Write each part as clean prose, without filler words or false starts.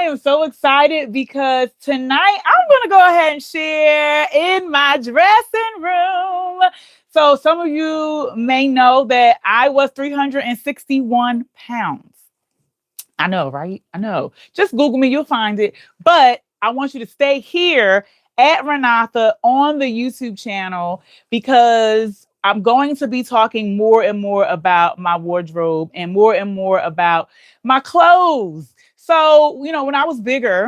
am so excited because tonight I'm going to go ahead and share in my dressing room. So some of you may know that I was 361 pounds. I know, right? I know. Just Google me, you'll find it. But I want you to stay here at Rhenotha on the YouTube channel because I'm going to be talking more and more about my wardrobe and more about my clothes. So, when I was bigger,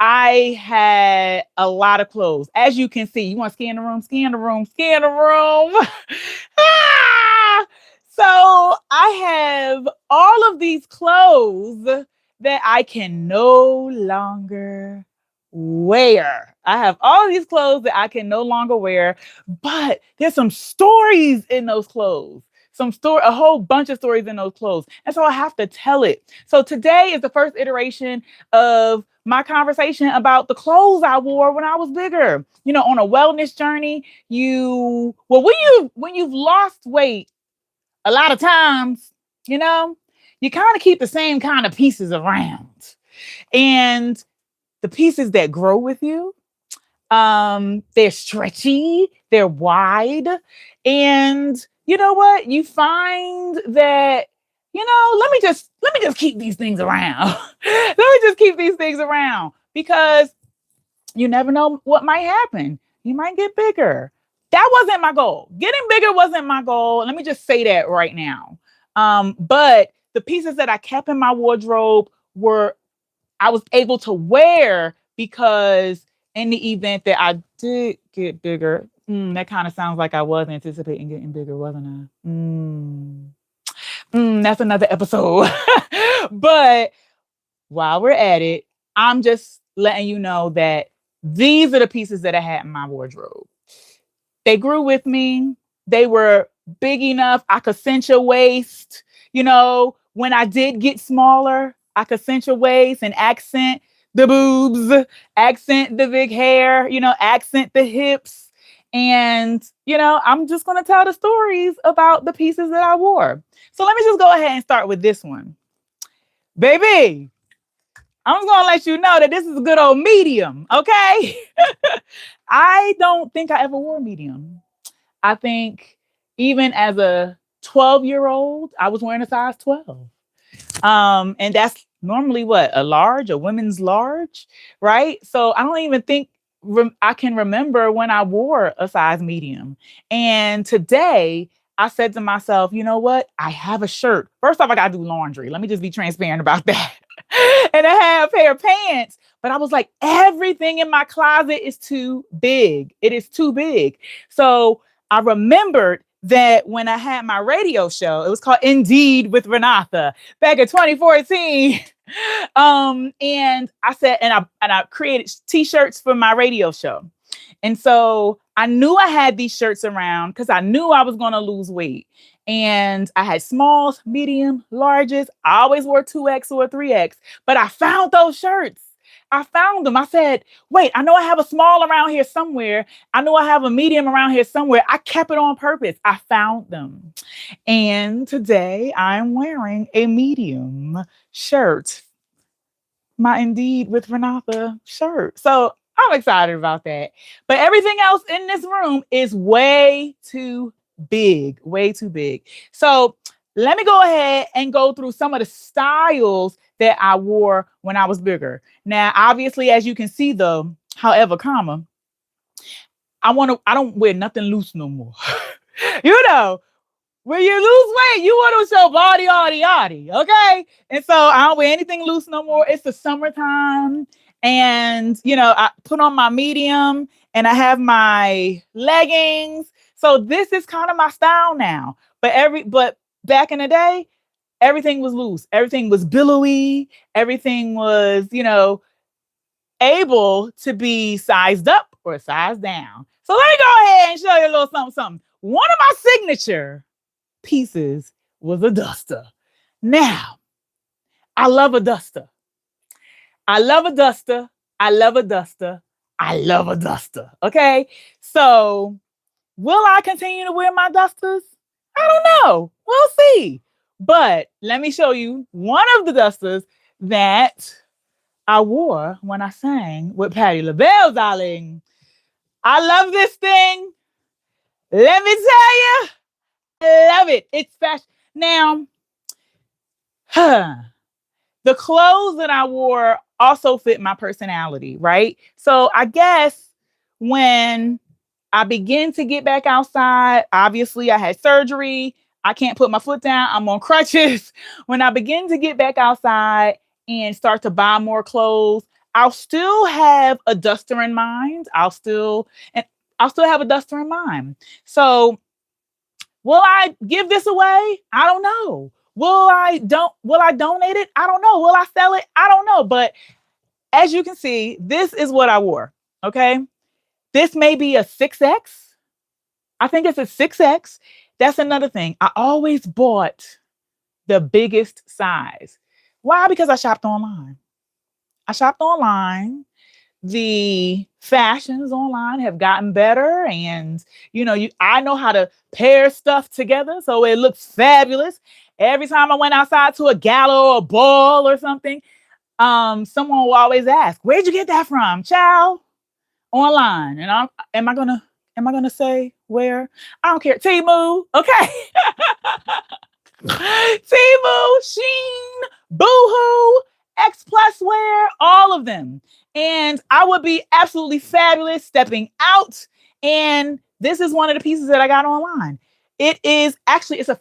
I had a lot of clothes. As you can see, you want to scan the room, scan the room, scan the room. Ah! So I have all of these clothes that I can no longer wear. I have all of these clothes that I can no longer wear, but there's some stories in those clothes. A whole bunch of stories in those clothes. And so I have to tell it. So today is the first iteration of my conversation about the clothes I wore when I was bigger. On a wellness journey, when you've lost weight, a lot of times, you kind of keep the same kind of pieces around. And the pieces that grow with you, they're stretchy, they're wide. And you know what? You find that, let me just keep these things around. Let me just keep these things around because you never know what might happen. You might get bigger. That wasn't my goal. Getting bigger wasn't my goal. Let me just say that right now. But the pieces that I kept in my wardrobe I was able to wear because in the event that I did get bigger, that kind of sounds like I was anticipating getting bigger, wasn't I? That's another episode. But while we're at it, I'm just letting you know that these are the pieces that I had in my wardrobe. They grew with me. They were big enough. I could cinch a waist. When I did get smaller, I could cinch a waist and accent the boobs, accent the big hair, accent the hips. And, I'm just going to tell the stories about the pieces that I wore. So let me just go ahead and start with this one. Baby, I'm going to let you know that this is a good old medium, okay? I don't think I ever wore medium. I think even as a 12-year-old, I was wearing a size 12. And that's normally what? A large, a women's large, right? So I don't even think I can remember when I wore a size medium. And today I said to myself, you know what? I have a shirt. First off, I got to do laundry. Let me just be transparent about that. And I have a pair of pants, but I was like, everything in my closet is too big. It is too big. So I remembered that when I had my radio show, it was called Indeed with Rhenotha back in 2014. And I said, and I created t-shirts for my radio show. And so I knew I had these shirts around because I knew I was going to lose weight. And I had smalls, medium, larges. I always wore 2X or 3X, but I found those shirts. I found them. I said, wait, I know I have a small around here somewhere. I know I have a medium around here somewhere. I kept it on purpose. I found them. And today I'm wearing a medium shirt. My Indeed with Rhenotha shirt. So I'm excited about that. But everything else in this room is way too big, way too big. So let me go ahead and go through some of the styles that I wore when I was bigger. Now, obviously, as you can see though, however, I don't wear nothing loose no more. When you lose weight, you want to show body, okay? And so I don't wear anything loose no more. It's the summertime. And, I put on my medium and I have my leggings. So this is kind of my style now. But back in the day, everything was loose. Everything was billowy. Everything was, able to be sized up or sized down. So let me go ahead and show you a little something. One of my signature pieces was a duster. Now, I love a duster. I love a duster. I love a duster. I love a duster. Okay. So will I continue to wear my dusters? I don't know. We'll see. But let me show you one of the dusters that I wore when I sang with Patti LaBelle, darling. I love this thing. Let me tell you, I love it. It's fashion. Now, the clothes that I wore also fit my personality, right? So I guess when I begin to get back outside, obviously I had surgery. I can't put my foot down. I'm on crutches. When I begin to get back outside and start to buy more clothes, I'll still have a duster in mind. And I'll still have a duster in mind. So will I give this away? I don't know. Will I donate it? I don't know. Will I sell it? I don't know. But as you can see, this is what I wore. Okay. This may be a 6X. I think it's a 6X. That's another thing. I always bought the biggest size. Why? Because I shopped online. I shopped online. The fashions online have gotten better, and I know how to pair stuff together so it looks fabulous. Every time I went outside to a gala or a ball or something, someone will always ask, "Where'd you get that from, child?" Online. And am I gonna say where? I don't care. Temu, okay. Temu, Sheen, Boohoo, X Plus Wear, all of them. And I would be absolutely fabulous stepping out. And this is one of the pieces that I got online. It's a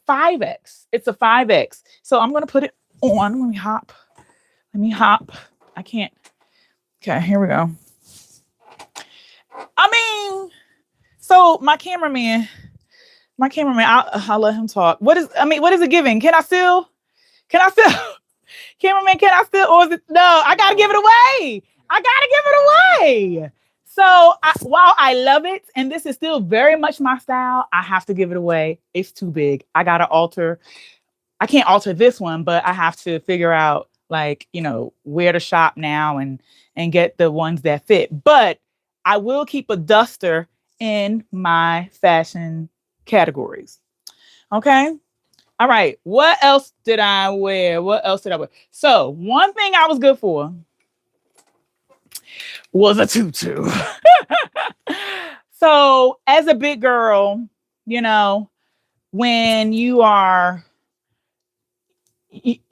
5X. It's a 5X. So I'm gonna put it on. Let me hop. I can't. Okay, here we go. I mean, so I'll let him talk. What is it giving? Can I still, cameraman, can I still, or is it, no, I gotta give it away. I gotta give it away. So while I love it, and this is still very much my style, I have to give it away. It's too big. I can't alter this one, but I have to figure out where to shop now and get the ones that fit. But I will keep a duster in my fashion categories. Okay. All right. What else did I wear? So one thing I was good for was a tutu. So as a big girl, you know, when you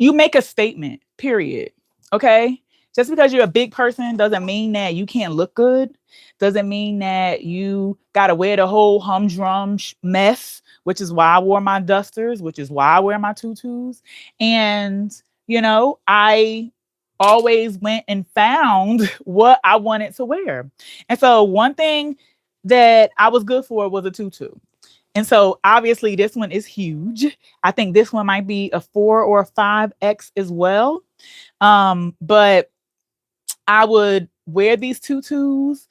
make a statement, period. Okay. Just because you're a big person doesn't mean that you can't look good. Doesn't mean that you got to wear the whole humdrum mess, which is why I wore my dusters, which is why I wear my tutus. And, I always went and found what I wanted to wear. And so one thing that I was good for was a tutu. And so obviously this one is huge. I think this one might be a 4 or a 5X as well. But I would wear these tutus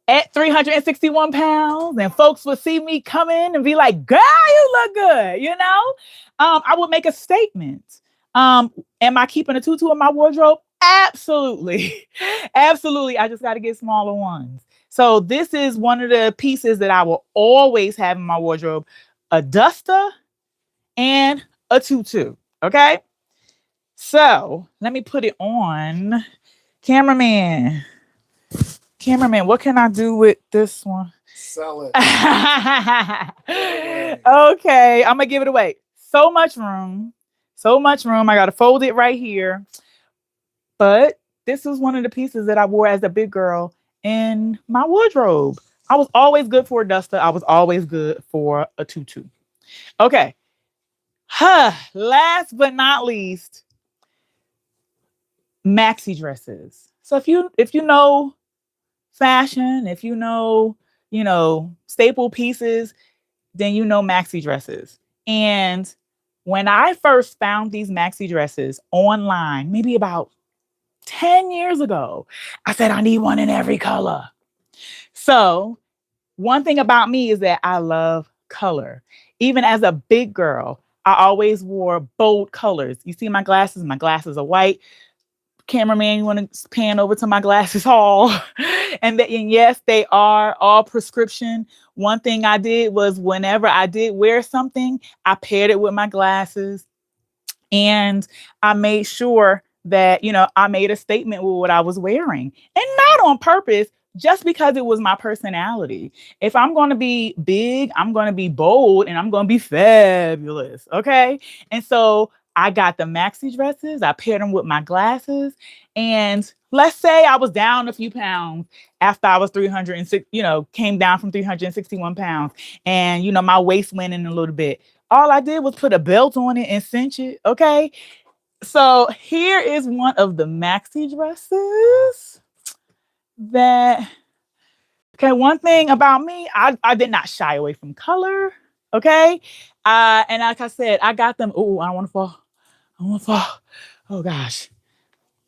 at 361 pounds, and folks would see me come in and be like, "Girl, you look good," I would make a statement. Am I keeping a tutu in my wardrobe? Absolutely. Absolutely. I just got to get smaller ones. So this is one of the pieces that I will always have in my wardrobe: a duster and a tutu. Okay. So let me put it on. Cameraman, what can I do with this one? Sell it. Okay, I'm gonna give it away. So much room. So much room. I gotta fold it right here. But this is one of the pieces that I wore as a big girl in my wardrobe. I was always good for a duster. I was always good for a tutu. Okay. Last but not least, maxi dresses. So if you know fashion, if staple pieces, then maxi dresses. And when I first found these maxi dresses online, maybe about 10 years ago, I said, I need one in every color. So one thing about me is that I love color. Even as a big girl, I always wore bold colors. You see my glasses? My glasses are white. Cameraman, you want to pan over to my glasses haul? And yes, they are all prescription. One thing I did was whenever I did wear something, I paired it with my glasses, and I made sure that, I made a statement with what I was wearing, and not on purpose, just because it was my personality. If I'm going to be big, I'm going to be bold, and I'm going to be fabulous. Okay. And so I got the maxi dresses, I paired them with my glasses. And let's say I was down a few pounds after I was 306, came down from 361 pounds. And, my waist went in a little bit. All I did was put a belt on it and cinch it. Okay. So here is one of the maxi dresses that, okay, one thing about me, I did not shy away from color. Okay. And like I said, I got them. Oh, I don't want to fall. I don't want to fall. Oh gosh.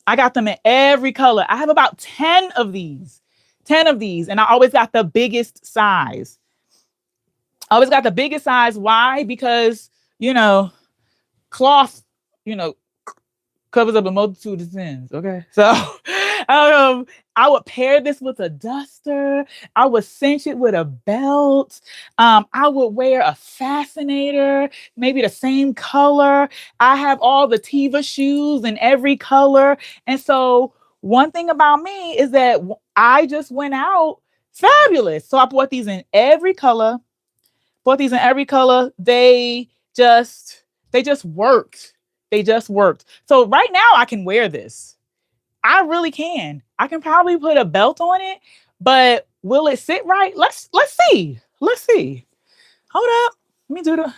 I got them in every color. I have about 10 of these. 10 of these. And I always got the biggest size. I always got the biggest size. Why? Because, cloth, you know, covers up a multitude of sins. Okay. So I would pair this with a duster. I would cinch it with a belt. I would wear a fascinator, maybe the same color. I have all the Tiva shoes in every color. And so one thing about me is that I just went out fabulous. So I bought these in every color. They just worked. They just worked. So right now I can wear this. I really can. I can probably put a belt on it, but will it sit right? Let's see. Let's see. Hold up. Let me do the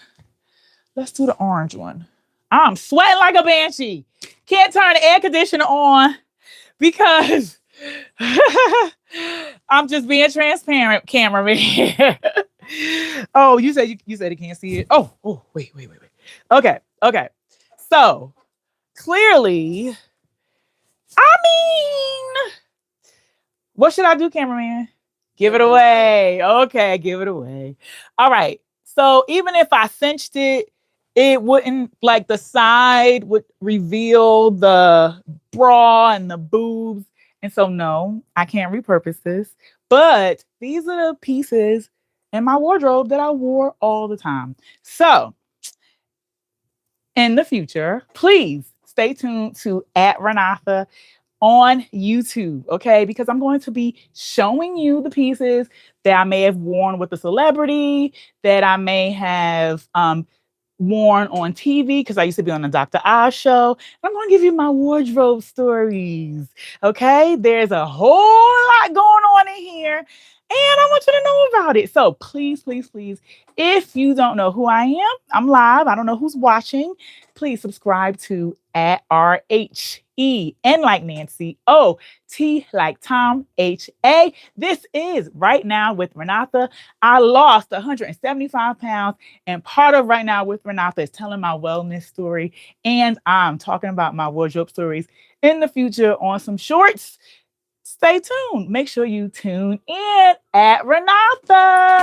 let's do the orange one. I'm sweating like a banshee. Can't turn the air conditioner on because I'm just being transparent, cameraman. Oh, you said you can't see it. Oh, wait. Okay. So clearly, I mean, what should I do, cameraman? Give it away. Okay, give it away. All right. So even if I cinched it, it wouldn't, like, the side would reveal the bra and the boobs. And so no, I can't repurpose this. But these are the pieces in my wardrobe that I wore all the time. So in the future, please stay tuned to at Rhenotha on YouTube, okay? Because I'm going to be showing you the pieces that I may have worn with a celebrity, that I may have worn on TV, because I used to be on the Dr. Oz show. I'm going to give you my wardrobe stories, okay? There's a whole lot going on in here, and I want you to know about it. So please, if you don't know who I am, I'm live. I don't know who's watching. Please subscribe to at RHEN like Nancy, OT like Tom, HA. This is Right Now with Rhenotha. I lost 175 pounds, and part of Right Now with Rhenotha is telling my wellness story, and I'm talking about my wardrobe stories in the future on some shorts. Stay tuned. Make sure you tune in at Rhenotha.